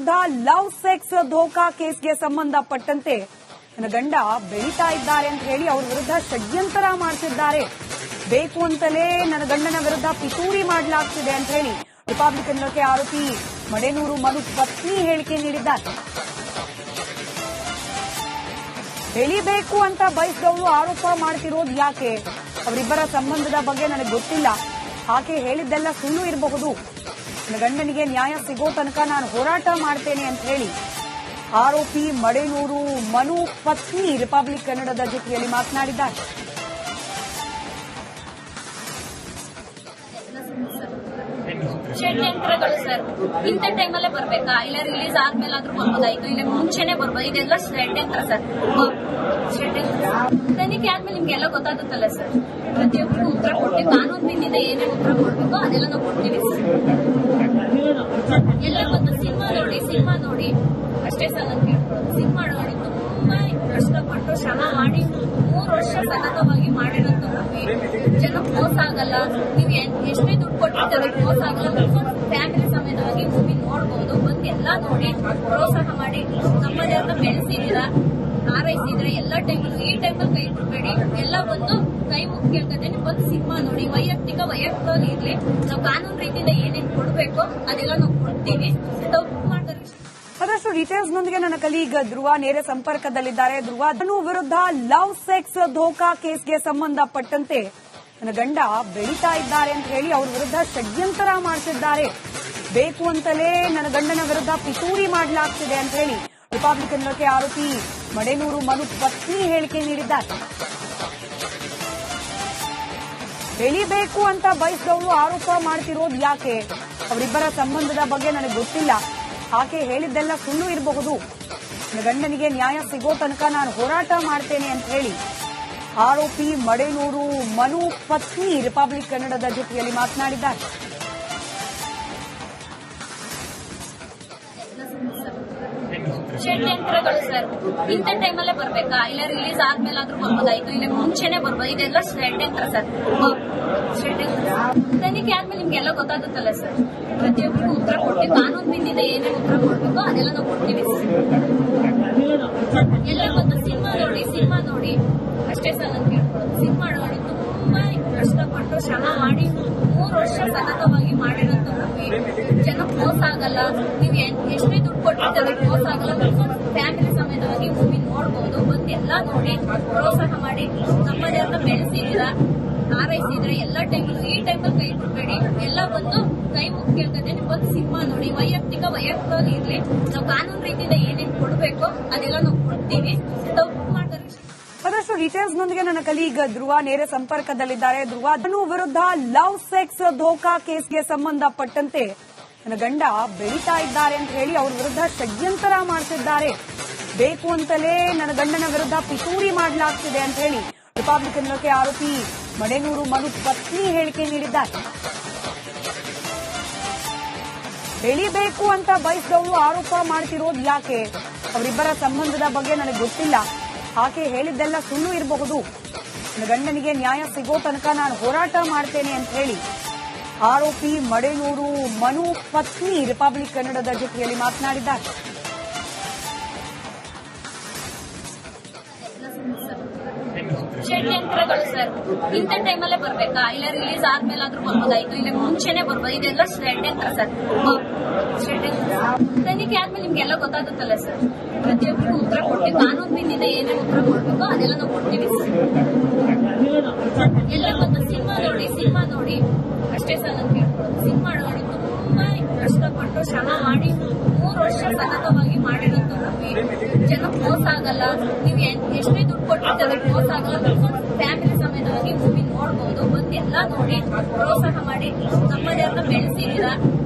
ವಿರುದ್ಧ love sex ಧೋಕಾ ಕೇಸ್ಗೆ ಸಂಬಂಧಪಟ್ಟಂತೆ ನನ್ನ ಗಂಡ ಬೆಳೀತಾ ಇದ್ದಾರೆ ಅಂತ ಹೇಳಿ ಅವ್ರ ವಿರುದ್ಧ ಷಡ್ಯಂತರ ಮಾಡ್ತಿದ್ದಾರೆ. ಬೇಕು ಅಂತಲೇ ನನ್ನ ಗಂಡನ ವಿರುದ್ಧ ಪಿತೂರಿ ಮಾಡಲಾಗ್ತಿದೆ ಅಂತ ಹೇಳಿ ರಿಪಬ್ಲಿಕನ್ ಇಲಾಖೆ ಆರೋಪಿ ಮಡೇನೂರು ಮನು ಪತ್ನಿ ಹೇಳಿಕೆ ನೀಡಿದ್ದಾರೆ. ಬೆಳಿಬೇಕು ಅಂತ ಬಯಸಿದವರು ಆರೋಪ ಮಾಡ್ತಿರೋದು ಯಾಕೆ? ಅವರಿಬ್ಬರ ಸಂಬಂಧದ ಬಗ್ಗೆ ನನಗೆ ಗೊತ್ತಿಲ್ಲ. ಆಕೆ ಹೇಳಿದ್ದೆಲ್ಲ ಸುಳ್ಳು ಇರಬಹುದು. ನನ್ನ ಗಂಡನಿಗೆ ನ್ಯಾಯ ಸಿಗೋ ತನಕ ನಾನು ಹೋರಾಟ ಮಾಡ್ತೇನೆ ಅಂತ ಹೇಳಿ ಆರೋಪಿ ಮಡೇನೂರು ಮನು ಪತ್ನಿ ರಿಪಬ್ಲಿಕ್ ಕನ್ನಡದ ಜೊತೆಯಲ್ಲಿ ಮಾತನಾಡಿದ್ದಾರೆ. ಷಡ್ಯಂತ್ರಗಳು ಸರ್, ಇಂಥ ಟೈಮಲ್ಲೇ ಬರ್ಬೇಕಾ? ಇಲ್ಲ ರಿಲೀಸ್ ಆದ್ಮೇಲಾದ್ರೂ ಬರ್ಬೋದಾಯ್ತು, ಇಲ್ಲ ಮುಂಚೆನೆ ಬರ್ಬೋದು. ಇದೆಲ್ಲ ಷಡ್ಯಂತ್ರ ಸರ್. ಷಡ್ಯಂತ್ರ ತನಿಖೆ ಆದ್ಮೇಲೆ ನಿಮ್ಗೆಲ್ಲ ಗೊತ್ತಾಗುತ್ತಲ್ಲ ಸರ್. ಪ್ರತಿಯೊಬ್ಬರಿಗೂ ಉತ್ತರ ಕೊಡ್ತೀವಿ. ಕಾನೂನಿನಿಂದ ಏನೇನು ಉತ್ತರ ಕೊಡ್ಬೇಕು ಅದೆಲ್ಲ ನಾವು ಕೊಡ್ತೀವಿ. ಎಲ್ಲ ಬಂದು ಸಿನಿಮಾ ನೋಡಿ ಅಷ್ಟೇ ಸರ್ ನಾನು ಕೇಳ್ಕೊಳ್ಳೋದು. ಸಿನಿಮಾ ನೋಡಿ ತುಂಬಾ ಕಷ್ಟಪಟ್ಟು ಶ್ರಮ ಮಾಡಿ 3 ವರ್ಷ ಸತತವಾಗಿ ಮಾಡಿರೋದು ಮೂವಿ. ಜನ ಮೋಸ ಆಗಲ್ಲ. ನೀವು ಎಷ್ಟೇ ದುಡ್ಡು ಕೊಟ್ಟಿರ್ತಾರೆ ಮೋಸ ಆಗಲ್ಲ. ಫ್ಯಾಮಿಲಿ ಸಮೇತವಾಗಿ ಮೂವಿ ನೋಡ್ಬೋದು. ಬಂದು ಎಲ್ಲ ನೋಡಿ ಪ್ರೋತ್ಸಾಹ ಮಾಡಿ ನಮ್ಮದೇ ಅಂತ ಬೆಳೆಸಿದ್ದೀರಾ, ಹಾರೈಸಿದ್ರೆ ಎಲ್ಲ ಟೈಮಲ್ಲೂ. ಈ ಟೈಮಲ್ಲಿ ಕೈ ಬಿಡಬೇಡಿ. ಎಲ್ಲ ಬಂದು ಕೈ ಮುಖ್ಯ ಅಂತಂದ್ರೆ ಬಂದು ಸಿನಿಮಾ ನೋಡಿ. ವೈಯಕ್ತಿಕ ಇರ್ಲಿ, ನಾವು ಕಾನೂನು ರೀತಿಯಿಂದ ಏನೇನು ಕೊಡ್ಬೇಕು ಅದೆಲ್ಲ ನಾವು ಕೊಡ್ತೀವಿ. ತಪ್ಪು ಮಾಡಿದ್ರೆ ಅದಷ್ಟು ಡೀಟೇಲ್ಸ್ನೊಂದಿಗೆ ನನ್ನ ಕಲೀಗ್ ಧ್ರುವ ನೇರ ಸಂಪರ್ಕದಲ್ಲಿದ್ದಾರೆ. ಧ್ರುವ, ಮನು ವಿರುದ್ಧ ಲವ್ ಸೆಕ್ಸ್ ಧೋಕಾ ಕೇಸ್ಗೆ ಸಂಬಂಧಪಟ್ಟಂತೆ ನನ್ನ ಗಂಡ ಬೆಳೀತಾ ಇದ್ದಾರೆ ಅಂತ ಹೇಳಿ ಅವ್ರ ವಿರುದ್ಧ ಷಡ್ಯಂತರ ಮಾಡ್ತಿದ್ದಾರೆ. ಬೇಕು ಅಂತಲೇ ನನ್ನ ಗಂಡನ ವಿರುದ್ಧ ಪಿತೂರಿ ಮಾಡಲಾಗ್ತಿದೆ ಅಂತ ಹೇಳಿ ರಿಪಬ್ಲಿಕನ್ ಇಲಾಖೆ ಆರೋಪಿ ಮಡೇನೂರು ಮನು ಪತ್ನಿ ಹೇಳಿಕೆ ನೀಡಿದ್ದಾರೆ. ಬೆಳಿಬೇಕು ಅಂತ ಬಯಸಿದವರು ಆರೋಪ ಮಾಡ್ತಿರೋದು ಯಾಕೆ? ಅವರಿಬ್ಬರ ಸಂಬಂಧದ ಬಗ್ಗೆ ನನಗೆ ಗೊತ್ತಿಲ್ಲ. ಆಕೆ ಹೇಳಿದ್ದೆಲ್ಲ ಸುಳ್ಳು ಇರಬಹುದು. ನನ್ನ ಗಂಡನಿಗೆ ನ್ಯಾಯ ಸಿಗೋ ತನಕ ನಾನು ಹೋರಾಟ ಮಾಡ್ತೇನೆ ಅಂತ ಹೇಳಿ ಆರೋಪಿ ಮಡೇನೂರು ಮನು ಪತ್ನಿ ರಿಪಬ್ಲಿಕ್ ಕನ್ನಡದ ಜೊತೆಯಲ್ಲಿ ಮಾತನಾಡಿದ್ದಾರೆ. ಷಡ್ಯಂತ್ರಗಳು ಸರ್, ಇಂಥ ಟೈಮಲ್ಲೇ ಬರ್ಬೇಕಾ? ಇಲ್ಲ ರಿಲೀಸ್ ಆದ್ಮೇಲಾದ್ರೂ ಬರ್ಬೋದಾಯ್ತು, ಇಲ್ಲ ಮುಂಚೆನೆ ಬರ್ಬೋದು. ಇದೆಲ್ಲ ಷಡ್ಯಂತ್ರ ಸರ್. ಷಡ್ಯಂತ್ರ ತನಿಖೆ ಆದ್ಮೇಲೆ ನಿಮ್ಗೆಲ್ಲ ಗೊತ್ತಾಗುತ್ತಲ್ಲ ಸರ್. ಪ್ರತಿಯೊಬ್ಬರಿಗೂ ಉತ್ತರ ಕೊಡ್ತೀವಿ. ಕಾನೂನಿನಿಂದ ಏನೇನು ಉತ್ತರ ಕೊಡ್ಬೇಕು ಅದೆಲ್ಲ ನಾವು ಕೊಡ್ತೀವಿ. ಎಲ್ಲ ಬಂದು ಸಿನಿಮಾ ನೋಡಿ ಅಷ್ಟೇ ಸರ್ ನಾನು ಕೇಳ್ಕೊಳ್ಳೋದು. ಸಿನಿಮಾ ನೋಡಿ ತುಂಬಾ ಕಷ್ಟಪಟ್ಟು ಶ್ರಮ ಮಾಡಿ 3 ವರ್ಷ ಸತತವಾಗಿ ಮಾಡಿರೋಂಥ ಮೂವಿ. ಜನ ಮೋಸ ಆಗಲ್ಲ. ನೀವು ಎಷ್ಟೇ ದುಡ್ಡು ಕೊಟ್ಟಿರ್ತಾರೆ ಮೋಸ ಆಗಲ್ಲ. ಫ್ಯಾಮಿಲಿ ಸಮೇತವಾಗಿ ಮೂವಿ ನೋಡ್ಬೋದು. ಬಂದು ಎಲ್ಲ ನೋಡಿ ಪ್ರೋತ್ಸಾಹ ಮಾಡಿ ನಮ್ಮದೇ ಅಂತ ಬೆಳೆಸಿದ್ದೀರಾ, ಹಾರೈಸಿದ್ರೆ ಎಲ್ಲ ಟೈಮಲ್ಲೂ. ಈ ಟೈಮಲ್ಲಿ ಕೈ ಬಿಡಬೇಡಿ. ಎಲ್ಲ ಬಂದು ಕೈ ಮುಖ್ಯ ಅಂತಂದ್ರೆ ಬಂದು ಸಿನಿಮಾ ನೋಡಿ. ವೈಯಕ್ತಿಕ ಇರ್ಲಿ, ನಾವು ಕಾನೂನು ರೀತಿಯಿಂದ ಏನೇನು ಕೊಡ್ಬೇಕು ಅದೆಲ್ಲ ನಾವು ಕೊಡ್ತೀವಿ. ತಪ್ಪು ಮಾಡಿದ್ರೆ ಅದಷ್ಟು ಡೀಟೇಲ್ಸ್ನೊಂದಿಗೆ ನನ್ನ ಕಲೀಗ್ ಧ್ರುವ ನೇರ ಸಂಪರ್ಕದಲ್ಲಿದ್ದಾರೆ. ಧ್ರುವ, ಮನು ವಿರುದ್ಧ ಲವ್ ಸೆಕ್ಸ್ ಧೋಕಾ ಕೇಸ್ಗೆ ಸಂಬಂಧಪಟ್ಟಂತೆ ನನ್ನ ಗಂಡ ಬೆಳೀತಾ ಇದ್ದಾರೆ ಅಂತ ಹೇಳಿ ಅವ್ರ ವಿರುದ್ಧ ಷಡ್ಯಂತರ ಮಾಡ್ತಿದ್ದಾರೆ. ಬೇಕು ಅಂತಲೇ ನನ್ನ ಗಂಡನ ವಿರುದ್ಧ ಪಿತೂರಿ ಮಾಡಲಾಗ್ತಿದೆ ಅಂತ ಹೇಳಿ ರಿಪಬ್ಲಿಕನ್ ಇಲಾಖೆ ಆರೋಪಿ ಮಡೇನೂರು ಮನು ಪತ್ನಿ ಹೇಳಿಕೆ ನೀಡಿದ್ದಾರೆ. ಬೆಳಿಬೇಕು ಅಂತ ಬಯಸಿದವರು ಆರೋಪ ಮಾಡ್ತಿರೋದು ಯಾಕೆ? ಅವರಿಬ್ಬರ ಸಂಬಂಧದ ಬಗ್ಗೆ ನನಗೆ ಗೊತ್ತಿಲ್ಲ. ಆಕೆ ಹೇಳಿದ್ದೆಲ್ಲ ಸುಳ್ಳು ಇರಬಹುದು. ನನ್ನ ಗಂಡನಿಗೆ ನ್ಯಾಯ ಸಿಗೋ ತನಕ ನಾನು ಹೋರಾಟ ಮಾಡ್ತೇನೆ ಅಂತ ಹೇಳಿ ಆರೋಪಿ ಮಡೇನೂರು ಮನು ಪತ್ನಿ ರಿಪಬ್ಲಿಕ್ ಕನ್ನಡದ ಜೊತೆಯಲ್ಲಿ ಮಾತನಾಡಿದ್ದಾರೆ. ಷಡ್ಯಂತ್ರಗಳು ಸರ್, ಇಂಥ ಟೈಮಲ್ಲೇ ಬರ್ಬೇಕಾ? ಇಲ್ಲ ರಿಲೀಸ್ ಆದ್ಮೇಲಾದ್ರೂ ಬರ್ಬೋದಾಯ್ತು, ಇಲ್ಲ ಮುಂಚೆನೆ ಬರ್ಬೋದು. ಇದೆಲ್ಲ ಷಡ್ಯಂತ್ರ ಸರ್. ಷಡ್ಯಂತ್ರ ತನಿಖೆ ಆದ್ಮೇಲೆ ನಿಮ್ಗೆಲ್ಲ ಗೊತ್ತಾಗುತ್ತಲ್ಲ ಸರ್. ಪ್ರತಿಯೊಬ್ಬರಿಗೂ ಉತ್ತರ ಕೊಡ್ತೀವಿ. ಕಾನೂನಿನಿಂದ ಏನೇನು ಉತ್ತರ ಕೊಡ್ಬೇಕು ಅದೆಲ್ಲ ನಾವು ಕೊಡ್ತೀವಿ. ಎಲ್ಲ ಬಂದು ಸಿನಿಮಾ ನೋಡಿ ಅಷ್ಟೇ ಸರ್ ನಾನು ಕೇಳ್ಕೊಳ್ಳೋದು. ಸಿನಿಮಾ ನೋಡಿ ತುಂಬಾ ಕಷ್ಟಪಟ್ಟು ಶ್ರಮ ಮಾಡಿ 3 ವರ್ಷ ಸತತವಾಗಿ ಮಾಡಿರೋಂಥ ಮೂವಿ. ಜನ ಮೋಸ ಆಗಲ್ಲ. ನೀವು ಎಷ್ಟೇ ದುಡ್ಡು ಕೊಟ್ಟಿರ್ತಾರೆ ಮೋಸ ಆಗಲ್ಲ. ಫ್ಯಾಮಿಲಿ ಸಮೇತವಾಗಿ ಮೂವಿ ನೋಡ್ಬೋದು. ಬಂದು ಎಲ್ಲ ನೋಡಿ ಪ್ರೋತ್ಸಾಹ ಮಾಡಿ ನಮ್ಮದೇ ಅಂತ ಬೆಳೆಸಿದ್ದೀರಾ,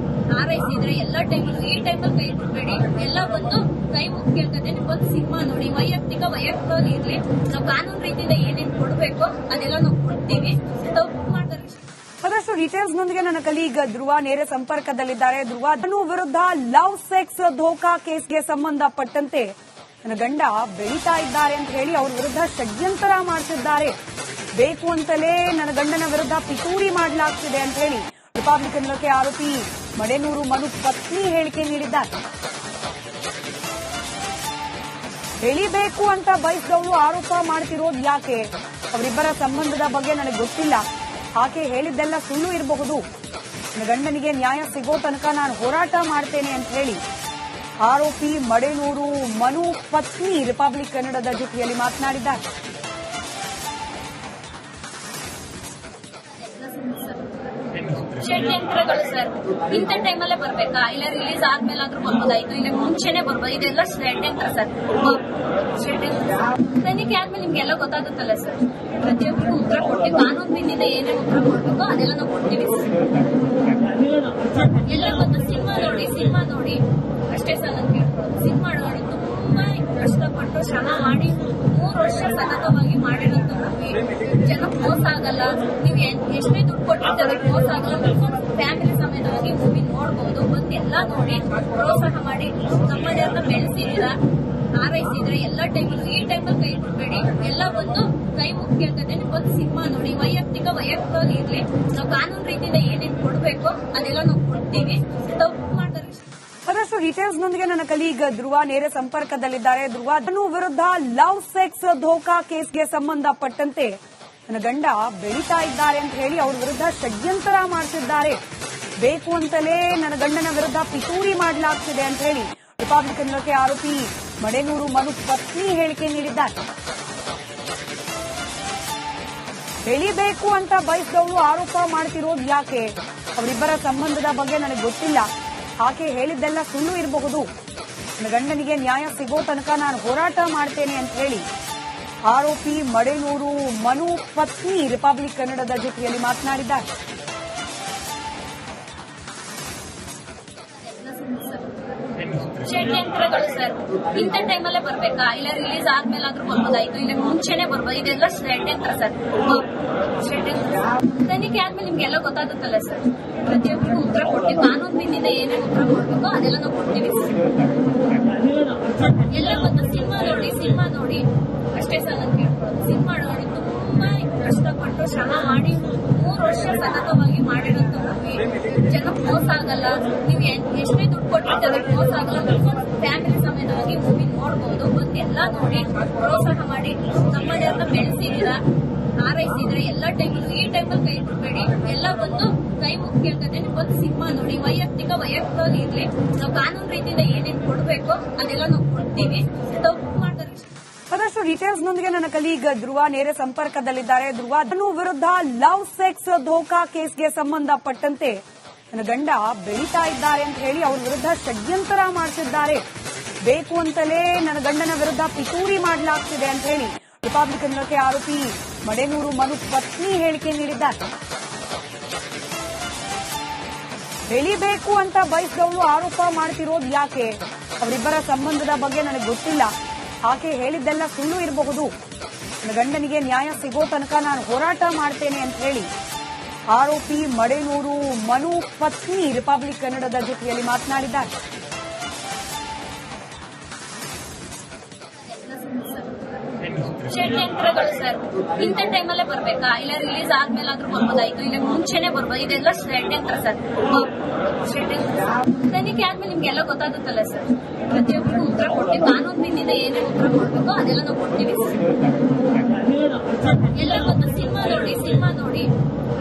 ಹಾರೈಸಿದ್ರೆ ಎಲ್ಲ ಟೈಮಲ್ಲೂ. ಈ ಟೈಮಲ್ಲಿ ಕೈ ಬಿಡಬೇಡಿ. ಎಲ್ಲ ಬಂದು ಕೈ ಮುಖ್ಯ ಅಂತಂದ್ರೆ ಬಂದು ಸಿನಿಮಾ ನೋಡಿ. ವೈಯಕ್ತಿಕ ಇರ್ಲಿ, ನಾವು ಕಾನೂನು ರೀತಿಯಿಂದ ಏನೇನು ಕೊಡ್ಬೇಕು ಅದೆಲ್ಲ ನಾವು ಕೊಡ್ತೀವಿ. ತಪ್ಪು ಮಾಡಿದ್ರೆ ಅದಷ್ಟು ಡೀಟೇಲ್ಸ್ನೊಂದಿಗೆ ನನ್ನ ಕಲೀಗ್ ಧ್ರುವ ನೇರ ಸಂಪರ್ಕದಲ್ಲಿದ್ದಾರೆ. ಧ್ರುವ, ಮನು ವಿರುದ್ಧ ಲವ್ ಸೆಕ್ಸ್ ಧೋಕಾ ಕೇಸ್ಗೆ ಸಂಬಂಧಪಟ್ಟಂತೆ ನನ್ನ ಗಂಡ ಬೆಳೀತಾ ಇದ್ದಾರೆ ಅಂತ ಹೇಳಿ ಅವ್ರ ವಿರುದ್ಧ ಷಡ್ಯಂತರ ಮಾಡ್ತಿದ್ದಾರೆ. ಬೇಕು ಅಂತಲೇ ನನ್ನ ಗಂಡನ ವಿರುದ್ಧ ಪಿತೂರಿ ಮಾಡಲಾಗ್ತಿದೆ ಅಂತ ಹೇಳಿ ರಿಪಬ್ಲಿಕನ್ ಇಲಾಖೆ ಆರೋಪಿ ಮಡೇನೂರು ಮನು ಪತ್ನಿ ಹೇಳಿಕೆ ನೀಡಿದ್ದಾರೆ. ಬೆಳಿಬೇಕು ಅಂತ ಬಯಸಿದವಳು ಆರೋಪ ಮಾಡ್ತಿರೋದು ಯಾಕೆ? ಅವರಿಬ್ಬರ ಸಂಬಂಧದ ಬಗ್ಗೆ ನನಗೆ ಗೊತ್ತಿಲ್ಲ. ಆಕೆ ಹೇಳಿದ್ದೆಲ್ಲ ಸುಳ್ಳು ಇರಬಹುದು. ನನ್ನ ಗಂಡನಿಗೆ ನ್ಯಾಯ ಸಿಗೋ ತನಕ ನಾನು ಹೋರಾಟ ಮಾಡ್ತೇನೆ ಅಂತ ಹೇಳಿ ಆರೋಪಿ ಮಡೇನೂರು ಮನು ಪತ್ನಿ ರಿಪಬ್ಲಿಕ್ ಕನ್ನಡದ ಜೊತೆಯಲ್ಲಿ ಮಾತನಾಡಿದ್ದಾರೆ. ಷಡ್ಯಂತ್ರಗಳು ಸರ್, ಇಂಥ ಟೈಮಲ್ಲೇ ಬರ್ಬೇಕಾ? ಇಲ್ಲ ರಿಲೀಸ್ ಆದ್ಮೇಲಾದ್ರೂ ಬರ್ಬೋದಾಯ್ತು, ಇಲ್ಲ ಮುಂಚೆನೆ ಬರ್ಬೋದು. ಇದೆಲ್ಲ ಷಡ್ಯಂತ್ರ ಸರ್. ತನಿಖೆ ಆದ್ಮೇಲೆ ನಿಮ್ಗೆಲ್ಲ ಗೊತ್ತಾಗುತ್ತಲ್ಲ ಸರ್. ಪ್ರತಿಯೊಬ್ಬರಿಗೂ ಉತ್ತರ ಕೊಡ್ತೀವಿ. ಕಾನೂನು ರೀತಿಯಿಂದ ಏನೇನು ಉತ್ತರ ಕೊಡ್ಬೇಕೋ ಅದೆಲ್ಲ ನಾವು ಕೊಡ್ತೀವಿ. ಎಲ್ಲ ಗೊತ್ತು. ಸಿನಿಮಾ ನೋಡಿ ಅಷ್ಟೇ ಸರ್ ನಾನು ಕೇಳ್ಕೊಳ್ಳೋದು. ಸಿನಿಮಾ ನೋಡಿ ತುಂಬಾ ಕಷ್ಟಪಟ್ಟು ಶ್ರಮ ಮಾಡಿ 3 ವರ್ಷ ಸತತವಾಗಿ ಮಾಡಿರೋಂಥ ಮೂವಿ. ಜನಕ್ಕೆ ಮೋಸ ಆಗಲ್ಲ. ನೀವು ಎಷ್ಟೇ ದುಡ್ಡು ಕೊಟ್ಟಿರ್ತಾರೆ ಮೋಸ ಆಗಲ್ಲ. ಫ್ಯಾಮಿಲಿ ಸಮೇತವಾಗಿ ಮೂವಿ ನೋಡ್ಬಹುದು. ಬಂದು ಎಲ್ಲ ನೋಡಿ ಪ್ರೋತ್ಸಾಹ ಮಾಡಿ ನಮ್ಮದೇ ಅಂತ ಬೆಳೆಸಿದ್ದೀರಾ, ಹಾರೈಸಿದ್ರೆ ಎಲ್ಲ ಟೈಮಲ್ಲೂ. ಈ ಟೈಮಲ್ಲಿ ಕೈ ಬಿಡಬೇಡಿ. ಎಲ್ಲ ಒಂದು ಕೈ ಮುಖ್ಯ ಅಂತಂದ್ರೆ ಒಂದು ಸಿನಿಮಾ ನೋಡಿ. ವೈಯಕ್ತಿಕವಾಗಿ ಇರ್ಲಿ. ನಾವು ಕಾನೂನು ರೀತಿಯಿಂದ ಏನೇನು ಕೊಡ್ಬೇಕು ಅದೆಲ್ಲ ನಾವು ಕೊಡ್ತೀವಿ. ತಪ್ಪು ಮಾಡ್ತಾರೆ. ಅದಷ್ಟು ಡೀಟೇಲ್ಸ್ನೊಂದಿಗೆ ನನ್ನ ಕಲೀಗ್ ಧ್ರುವ ನೇರ ಸಂಪರ್ಕದಲ್ಲಿದ್ದಾರೆ. ಧ್ರುವ, ತನು ವಿರುದ್ಧ ಲವ್ ಸೆಕ್ಸ್ ಧೋಕಾ ಕೇಸ್ಗೆ ಸಂಬಂಧಪಟ್ಟಂತೆ ನನ್ನ ಗಂಡ ಬೆಳೀತಾ ಇದ್ದಾರೆ ಅಂತ ಹೇಳಿ ಅವ್ರ ವಿರುದ್ಧ ಷಡ್ಯಂತ್ರ ಮಾಡ್ತಿದ್ದಾರೆ. ಬೇಕು ಅಂತಲೇ ನನ್ನ ಗಂಡನ ವಿರುದ್ಧ ಪಿತೂರಿ ಮಾಡಲಾಗ್ತಿದೆ ಅಂತ ಹೇಳಿ ರಿಪಬ್ಲಿಕ್ ಆರೋಪಿ ಮಡೇನೂರು ಮನು ಪತ್ನಿ ಹೇಳಿಕೆ ನೀಡಿದ್ದಾರೆ. ಬೆಳಿಬೇಕು ಅಂತ ಬಯಸಿದವಳು ಆರೋಪ ಮಾಡ್ತಿರೋದು ಯಾಕೆ? ಅವರಿಬ್ಬರ ಸಂಬಂಧದ ಬಗ್ಗೆ ನನಗೆ ಗೊತ್ತಿಲ್ಲ. ಆಕೆ ಹೇಳಿದ್ದೆಲ್ಲ ಸುಳ್ಳು ಇರಬಹುದು. ನನ್ನ ಗಂಡನಿಗೆ ನ್ಯಾಯ ಸಿಗೋ ತನಕ ನಾನು ಹೋರಾಟ ಮಾಡ್ತೇನೆ ಅಂತ ಹೇಳಿ ಆರೋಪಿ ಮಡೇನೂರು ಮನು ಪತ್ನಿ ರಿಪಬ್ಲಿಕ್ ಕನ್ನಡದ ಜೊತೆಯಲ್ಲಿ ಮಾತನಾಡಿದ್ದಾರೆ. ಷಡ್ಯಂತ್ರಗಳು ಸರ್, ಇಂಥ ಟೈಮಲ್ಲೇ ಬರ್ಬೇಕಾ? ಇಲ್ಲ ರಿಲೀಸ್ ಆದ್ಮೇಲಾದ್ರೂ ಬರ್ಬೋದಾಯ್ತು, ಇಲ್ಲ ಮುಂಚೆನೆ ಬರ್ಬೋದು. ಇದೆಲ್ಲ ಷಡ್ಯಂತ್ರ ಸರ್. ತನಿಖೆ ಆದ್ಮೇಲೆ ನಿಮ್ಗೆಲ್ಲ ಗೊತ್ತಾಗುತ್ತಲ್ಲ ಸರ್. ಪ್ರತಿಯೊಬ್ಬರಿಗೂ ಉತ್ತರ ಕೊಡ್ತೀವಿ. ಕಾನೂನು ರೀತಿಯಿಂದ ಏನೇನು ಉತ್ತರ ಕೊಡ್ಬೇಕೋ ಅದೆಲ್ಲ ನಾವು ಕೊಡ್ತೀವಿ. ಎಲ್ಲ ಗೊತ್ತು. ಸಿನಿಮಾ ನೋಡಿ ಅಷ್ಟೇ ಸರ್ ನಾನು ಕೇಳ್ಕೊಳ್ಳೋದು. ಸಿನಿಮಾ ನೋಡಿ ತುಂಬಾ ಕಷ್ಟಪಟ್ಟು ಶ್ರಮ ಮಾಡಿ 3 ವರ್ಷ ಸತತವಾಗಿ ಮಾಡಿರೋಂಥ ಮೂವಿ. ಜನಕ್ಕೆ ಮೋಸ ಆಗಲ್ಲ. ನೀವು ಎಷ್ಟೇ ದುಡ್ಡು ಕೊಟ್ಟಿರ್ತಾರೆ ಮೋಸ ಆಗಲ್ಲ. ಫ್ಯಾಮಿಲಿ ಸಮೇತವಾಗಿ ಮೂವಿ ನೋಡ್ಬಹುದು. ಬಂದು ಎಲ್ಲ ನೋಡಿ ಪ್ರೋತ್ಸಾಹ ಮಾಡಿ ನಮ್ಮದೇ ಅಂತ ಬೆಳೆಸಿದ್ದೀರಾ, ಹಾರೈಸಿದ್ರೆ ಎಲ್ಲ ಟೈಮಲ್ಲೂ. ಈ ಟೈಮಲ್ಲಿ ಕೈ ಬಿಡಬೇಡಿ. ಎಲ್ಲ ಒಂದು ಕೈ ಮುಖ್ಯ ಅಂತಂದ್ರೆ ಒಂದು ಸಿನಿಮಾ ನೋಡಿ. ವೈಯಕ್ತಿಕವಾಗಿ ಇರ್ಲಿ. ನಾವು ಕಾನೂನು ರೀತಿಯಿಂದ ಏನೇನು ಕೊಡ್ಬೇಕೋ ಅದೆಲ್ಲ ನಾವು ಕೊಡ್ತೀವಿ. ತಪ್ಪು ಮಾಡ್ತಾರೆ. ಅದಷ್ಟು ಡೀಟೇಲ್ಸ್ನೊಂದಿಗೆ ನನ್ನ ಕಲೀಗ್ ಧ್ರುವ ನೇರ ಸಂಪರ್ಕದಲ್ಲಿದ್ದಾರೆ. ಧ್ರುವ, ತನು ವಿರುದ್ಧ ಲವ್ ಸೆಕ್ಸ್ ಧೋಕಾ ಕೇಸ್ಗೆ ಸಂಬಂಧಪಟ್ಟಂತೆ ನನ್ನ ಗಂಡ ಬೆಳೀತಾ ಇದ್ದಾರೆ ಅಂತ ಹೇಳಿ ಅವ್ರ ವಿರುದ್ಧ ಷಡ್ಯಂತ್ರ ಮಾಡ್ತಿದ್ದಾರೆ. ಬೇಕು ಅಂತಲೇ ನನ್ನ ಗಂಡನ ವಿರುದ್ಧ ಪಿತೂರಿ ಮಾಡಲಾಗ್ತಿದೆ ಅಂತ ಹೇಳಿ ರಿಪಬ್ಲಿಕ್ ಆರೋಪಿ ಮಡೇನೂರು ಮನು ಪತ್ನಿ ಹೇಳಿಕೆ ನೀಡಿದ್ದಾರೆ. ಬೆಳಿಬೇಕು ಅಂತ ಬಯಸಿದವಳು ಆರೋಪ ಮಾಡ್ತಿರೋದು ಯಾಕೆ? ಅವರಿಬ್ಬರ ಸಂಬಂಧದ ಬಗ್ಗೆ ನನಗೆ ಗೊತ್ತಿಲ್ಲ. ಆಕೆ ಹೇಳಿದ್ದೆಲ್ಲ ಸುಳ್ಳು ಇರಬಹುದು. ನನ್ನ ಗಂಡನಿಗೆ ನ್ಯಾಯ ಸಿಗೋ ತನಕ ನಾನು ಹೋರಾಟ ಮಾಡ್ತೇನೆ ಅಂತ ಹೇಳಿ ಆರೋಪಿ ಮಡೇನೂರು ಮನು ಪತ್ನಿ ರಿಪಬ್ಲಿಕ್ ಕನ್ನಡದ ಜೊತೆಯಲ್ಲಿ ಮಾತನಾಡಿದ್ದಾರೆ. ಷಡ್ಯಂತ್ರಗಳು ಸರ್, ಇಂಥ ಟೈಮಲ್ಲೇ ಬರ್ಬೇಕಾ? ಇಲ್ಲ ರಿಲೀಸ್ ಆದ್ಮೇಲಾದ್ರೂ ಬರ್ಬೋದಾಯ್ತು, ಇಲ್ಲ ಮುಂಚೆನೆ ಬರ್ಬೋದು. ಇದೆಲ್ಲ ಷಡ್ಯಂತ್ರ ಸರ್. ತನಿಖೆ ಆದ್ಮೇಲೆ ನಿಮ್ಗೆಲ್ಲ ಗೊತ್ತಾಗುತ್ತಲ್ಲ ಸರ್. ಪ್ರತಿಯೊಬ್ಬರಿಗೂ ಉತ್ತರ ಕೊಡ್ತೀವಿ. ಕಾನೂನು ರೀತಿಯಿಂದ ಏನೇನು ಉತ್ತರ ಕೊಡ್ಬೇಕೋ ಅದೆಲ್ಲ ನಾವು ಕೊಡ್ತೀವಿ. ಎಲ್ಲ ಗೊತ್ತು. ಸಿನಿಮಾ ನೋಡಿ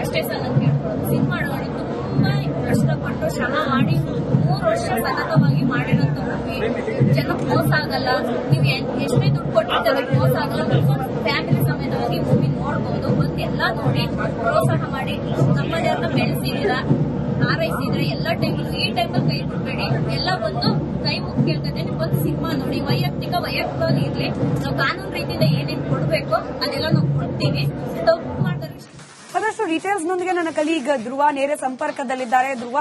ಅಷ್ಟೇ ಸರ್ ನಾನು ಕೇಳ್ಕೊಳ್ಳೋದು. ಸಿನಿಮಾ ನೋಡಿ ತುಂಬಾ ಕಷ್ಟಪಟ್ಟು ಶ್ರಮ ಮಾಡಿ 3 ವರ್ಷ ಸತತವಾಗಿ ಮಾಡಿರೋಂಥ ಮೂವಿ. ಜನಕ್ಕೆ ಮೋಸ ಆಗಲ್ಲ. ನೀವು ಎಷ್ಟೇ ದುಡ್ಡು ಕೊಟ್ಟಿರ್ತಾರೆ ಮೋಸ ಆಗಲ್ಲ. ಫ್ಯಾಮಿಲಿ ಸಮೇತವಾಗಿ ಮೂವಿ ನೋಡ್ಬಹುದು. ಬಂದು ಎಲ್ಲ ನೋಡಿ ಪ್ರೋತ್ಸಾಹ ಮಾಡಿ ನಮ್ಮದೇ ಅಂತ ಬೆಳೆಸಿದ್ದೀರಾ, ಹಾರೈಸಿದ್ರೆ ಎಲ್ಲ ಟೈಮಲ್ಲೂ. ಈ ಟೈಮಲ್ಲಿ ಕೈ ಬಿಡಬೇಡಿ. ಎಲ್ಲ ಒಂದು ಕೈ ಮುಖ್ಯ ಅಂತಂದ್ರೆ ಒಂದು ಸಿನಿಮಾ ನೋಡಿ. ವೈಯಕ್ತಿಕವಾಗಿ ಇರ್ಲಿ. ನಾವು ಕಾನೂನು ರೀತಿಯಿಂದ ಏನೇನು ಕೊಡ್ಬೇಕೋ ಅದೆಲ್ಲ ನಾವು ಕೊಡ್ತೀವಿ. ತಪ್ಪು ಮಾಡ್ತಾರೆ. ಅದಷ್ಟು ಡೀಟೇಲ್ಸ್ನೊಂದಿಗೆ ನನ್ನ ಕಲೀಗ್ ಧ್ರುವ ನೇರ ಸಂಪರ್ಕದಲ್ಲಿದ್ದಾರೆ. ಧ್ರುವ,